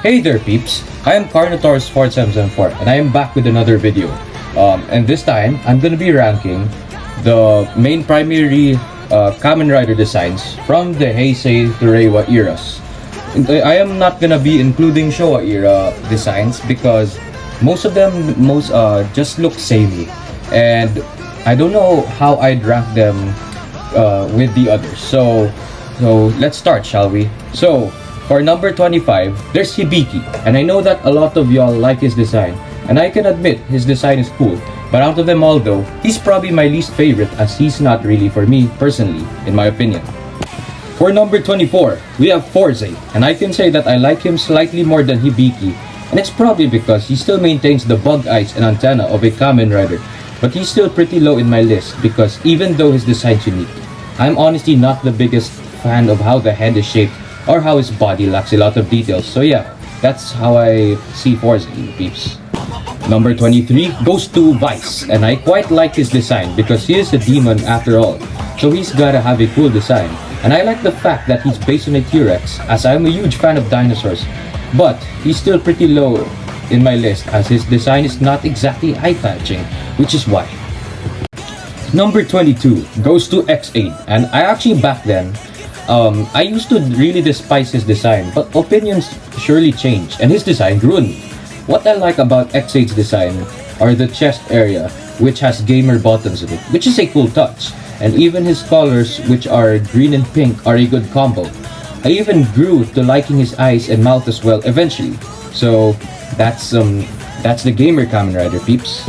Hey there peeps, I am Carnotaurus 4774 and I am back with another video. And this time, I'm gonna be ranking the main primary Kamen Rider designs from the Heisei to Reiwa eras. I am not gonna be including Showa era designs because most of them just look samey. And I don't know how I'd rank them with the others. So let's start, shall we? So, for number 25, there's Hibiki, and I know that a lot of y'all like his design, and I can admit his design is cool, but out of them all though, he's probably my least favorite as he's not really for me personally, in my opinion. For number 24, we have Forza, and I can say that I like him slightly more than Hibiki, and it's probably because he still maintains the bug eyes and antenna of a Kamen Rider, but he's still pretty low in my list because even though his design's unique, I'm honestly not the biggest fan of how the head is shaped or how his body lacks a lot of details. So yeah, that's how I see Forza, peeps. Number 23 goes to Vice, and I quite like his design because he is a demon after all, so he's gotta have a cool design. And I like the fact that he's based on a T-Rex, as I'm a huge fan of dinosaurs, but he's still pretty low in my list as his design is not exactly eye-catching, which is why. Number 22 goes to X8, and I actually back then, I used to really despise his design, but opinions surely changed, and his design grew on me. What I like about X8's design are the chest area, which has gamer buttons in it, which is a cool touch, and even his colors, which are green and pink, are a good combo. I even grew to liking his eyes and mouth as well eventually. So that's the gamer Kamen Rider, peeps.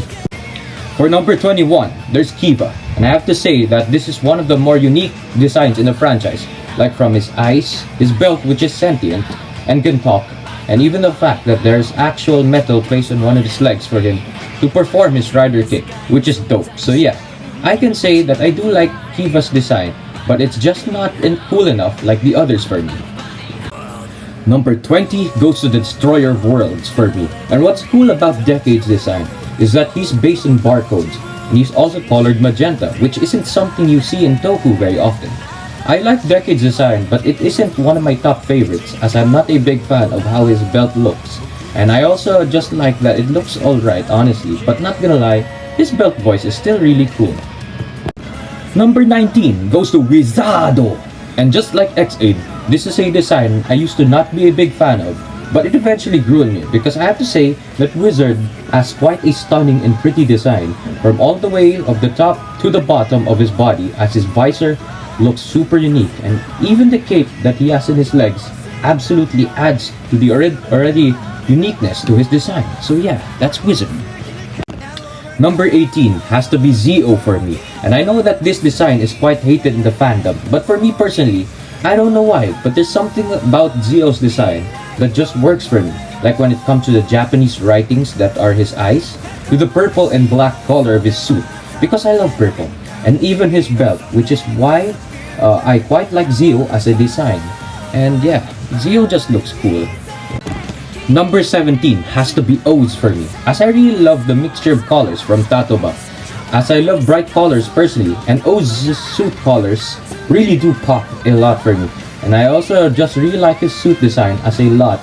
For number 21, there's Kiva, and I have to say that this is one of the more unique designs in the franchise. Like from his eyes, his belt which is sentient and can talk, and even the fact that there's actual metal placed on one of his legs for him to perform his rider kick, which is dope. So yeah, I can say that I do like Kiva's design, but it's just not cool enough like the others for me. Number 20 goes to the Destroyer of Worlds for me, and what's cool about Decade's design is that he's based on barcodes, and he's also colored magenta, which isn't something you see in Toku very often. I like Decade's design, but it isn't one of my top favorites as I'm not a big fan of how his belt looks. And I also just like that it looks alright honestly, but not gonna lie, his belt voice is still really cool. Number 19 goes to Wisado, and just like X8, this is a design I used to not be a big fan of, but it eventually grew on me because I have to say that Wizard has quite a stunning and pretty design from all the way of the top to the bottom of his body, as his visor looks super unique, and even the cape that he has in his legs absolutely adds to the already uniqueness to his design. So yeah, that's Wizard. Number 18 has to be Zio for me, and I know that this design is quite hated in the fandom, but for me personally, I don't know why, but there's something about Zio's design that just works for me. Like when it comes to the Japanese writings that are his eyes, to the purple and black color of his suit, because I love purple, and even his belt, which is why I quite like Zio as a design. And yeah, Zio just looks cool. Number 17 has to be O's for me, as I really love the mixture of colors from Tatoba, as I love bright colors personally, and O's suit colors really do pop a lot for me. And I also just really like his suit design as a lot,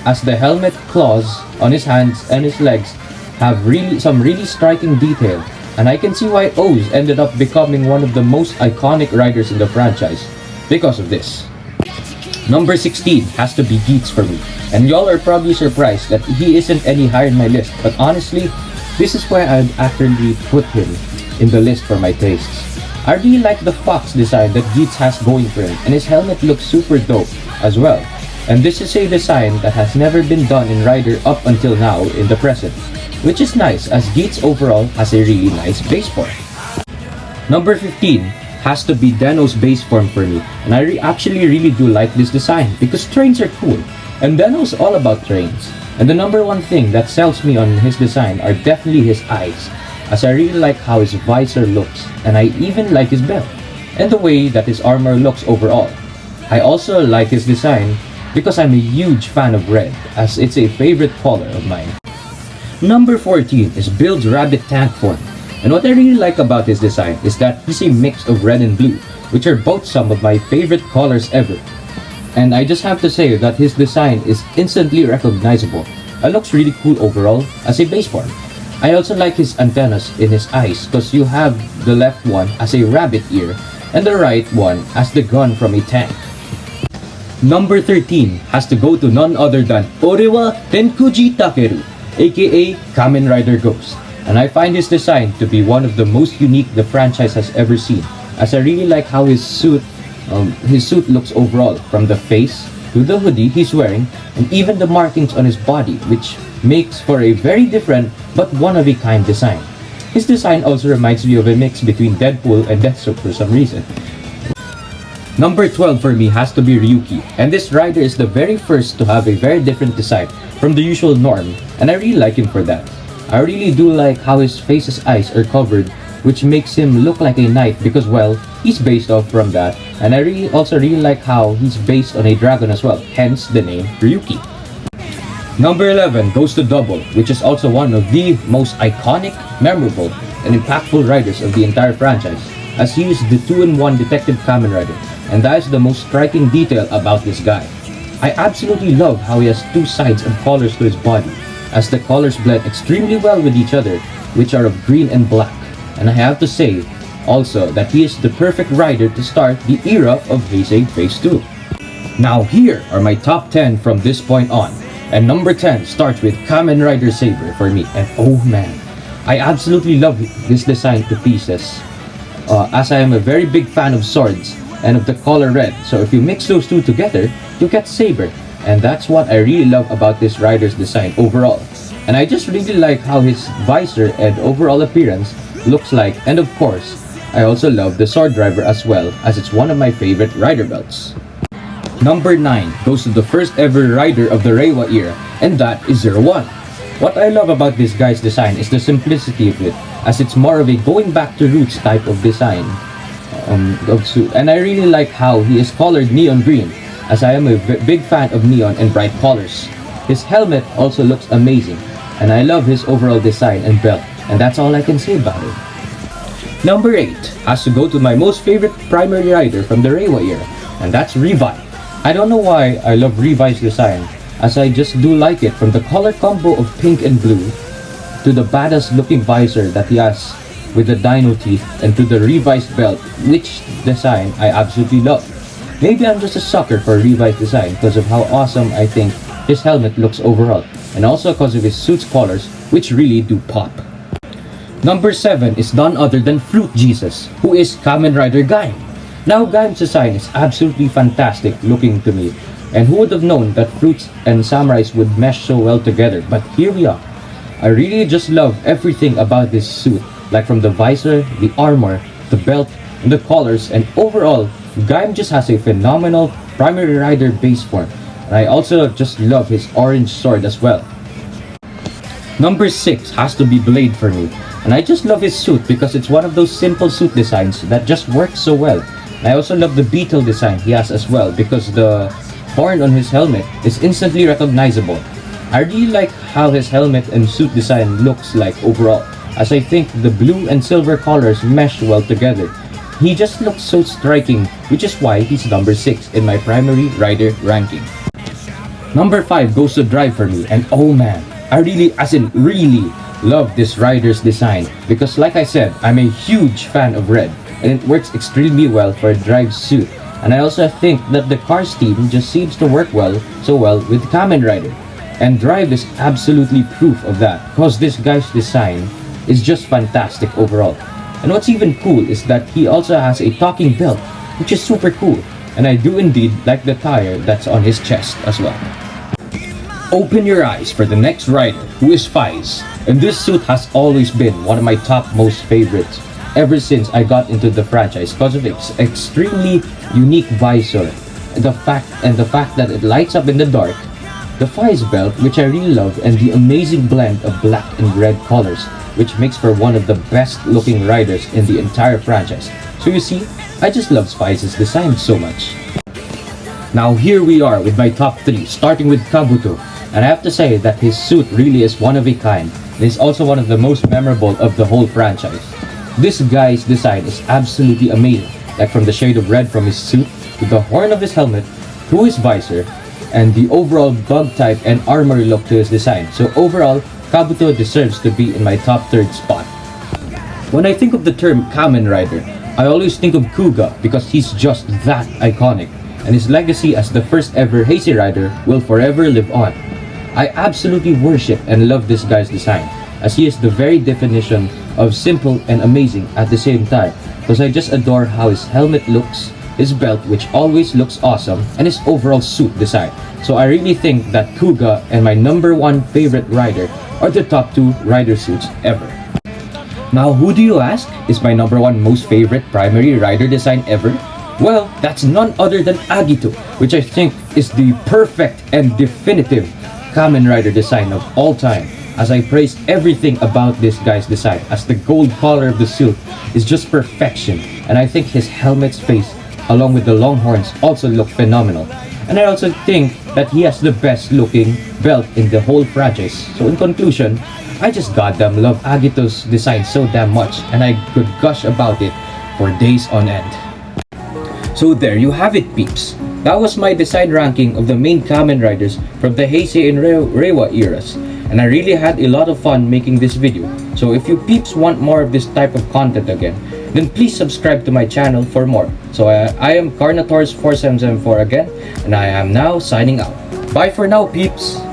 as the helmet claws on his hands and his legs have some really striking detail, and I can see why O's ended up becoming one of the most iconic riders in the franchise because of this. Number 16 has to be Gitz for me, and y'all are probably surprised that he isn't any higher in my list, but honestly, this is why I'd actually put him in the list for my tastes. I really like the fox design that Gitz has going for him, and his helmet looks super dope as well. And this is a design that has never been done in Rider up until now in the present, which is nice as Gitz overall has a really nice base form. Number 15 has to be Deno's base form for me, and I actually really do like this design because trains are cool, and Deno's all about trains. And the number one thing that sells me on his design are definitely his eyes, as I really like how his visor looks, and I even like his belt, and the way that his armor looks overall. I also like his design because I'm a huge fan of red, as it's a favorite color of mine. Number 14 is Build's rabbit tank form, and what I really like about his design is that he's a mix of red and blue, which are both some of my favorite colors ever. And I just have to say that his design is instantly recognizable and looks really cool overall as a base form. I also like his antennas in his eyes because you have the left one as a rabbit ear and the right one as the gun from a tank. Number 13 has to go to none other than Orewa Tenkuji Takeru, aka Kamen Rider Ghost. And I find his design to be one of the most unique the franchise has ever seen, as I really like how his suit looks overall, from the face to the hoodie he's wearing and even the markings on his body, which makes for a very different but one-of-a-kind design. His design also reminds me of a mix between Deadpool and Deathstroke for some reason. Number 12 for me has to be Ryuki, and this rider is the very first to have a very different design from the usual norm, and I really like him for that. I really do like how his face's eyes are covered, which makes him look like a knight because, well, he's based off from that, and I also really like how he's based on a dragon as well, hence the name Ryuki. Number 11 goes to Double, which is also one of the most iconic, memorable, and impactful riders of the entire franchise, as he is the 2-in-1 Detective Kamen Rider, and that is the most striking detail about this guy. I absolutely love how he has two sides and colors to his body, as the colors blend extremely well with each other, which are of green and black. And I have to say also that he is the perfect rider to start the era of Heisei Phase 2. Now here are my top 10 from this point on, and number 10 starts with Kamen Rider Saber for me, and oh man, I absolutely love this design to pieces, as I am a very big fan of swords and of the color red, so if you mix those two together, you get Saber, and that's what I really love about this rider's design overall. And I just really like how his visor and overall appearance looks like, and of course, I also love the sword driver as well, as it's one of my favorite rider belts. Number 9 goes to the first ever rider of the Reiwa era, and that is 01. What I love about this guy's design is the simplicity of it, as it's more of a going back to roots type of design of suit. And I really like how he is colored neon green, as I am a big fan of neon and bright colors. His helmet also looks amazing, and I love his overall design and belt, and that's all I can say about it. Number 8 has to go to my most favorite primary rider from the Reiwa era, and that's Revi. I don't know why I love Revi's design, as I just do like it, from the color combo of pink and blue to the badass looking visor that he has with the dino teeth, and to the Revi's belt, which design I absolutely love. Maybe I'm just a sucker for Revi's design because of how awesome I think his helmet looks overall, and also because of his suit's colors, which really do pop. Number 7 is none other than Fruit Jesus, who is Kamen Rider Gaim. Now Gaim's design is absolutely fantastic looking to me, and who would have known that fruits and samurais would mesh so well together, but here we are. I really just love everything about this suit, like from the visor, the armor, the belt, and the colors, and overall, Gaim just has a phenomenal primary rider base form, and I also just love his orange sword as well. Number 6 has to be Blade for me, and I just love his suit because it's one of those simple suit designs that just works so well. And I also love the beetle design he has as well, because the horn on his helmet is instantly recognizable. I really like how his helmet and suit design looks like overall, as I think the blue and silver colors mesh well together. He just looks so striking, which is why he's number 6 in my primary rider ranking. Number 5 goes to Drive for me, and oh man, I really love this rider's design, because like I said, I'm a huge fan of red, and it works extremely well for a Drive suit. And I also think that the Cars team just seems to work so well with Kamen Rider. And Drive is absolutely proof of that, because this guy's design is just fantastic overall. And what's even cool is that he also has a talking belt, which is super cool. And I do indeed like the tire that's on his chest as well. Open your eyes for the next rider, who is Faiz. And this suit has always been one of my top most favorites ever since I got into the franchise, because of its extremely unique visor, the fact that it lights up in the dark, the Faiz belt, which I really love, and the amazing blend of black and red colors, which makes for one of the best looking riders in the entire franchise. So you see, I just love Faiz's design so much. Now here we are with my top 3, starting with Kabuto. And I have to say that his suit really is one of a kind, and is also one of the most memorable of the whole franchise. This guy's design is absolutely amazing, like from the shade of red from his suit, to the horn of his helmet, to his visor, and the overall bug type and armory look to his design. So overall, Kabuto deserves to be in my top third spot. When I think of the term Kamen Rider, I always think of Cougar because he's just that iconic, and his legacy as the first ever Heisei rider will forever live on. I absolutely worship and love this guy's design, as he is the very definition of simple and amazing at the same time, because I just adore how his helmet looks, his belt which always looks awesome, and his overall suit design. So I really think that Cougar and my number one favorite rider are the top two rider suits ever. Now, who do you ask is my number one most favorite primary rider design ever? Well, that's none other than Agitu, which I think is the perfect and definitive Kamen Rider design of all time, as I praise everything about this guy's design, as the gold color of the suit is just perfection, and I think his helmet's face along with the long horns also look phenomenal. And I also think that he has the best looking belt in the whole franchise. So in conclusion, I just goddamn love Agitu's design so damn much, and I could gush about it for days on end. So there you have it, peeps. That was my design ranking of the main Kamen Riders from the Heisei and Reiwa eras, and I really had a lot of fun making this video. So if you peeps want more of this type of content again, then please subscribe to my channel for more. So I am Carnotaurus4774 again, and I am now signing out. Bye for now, peeps!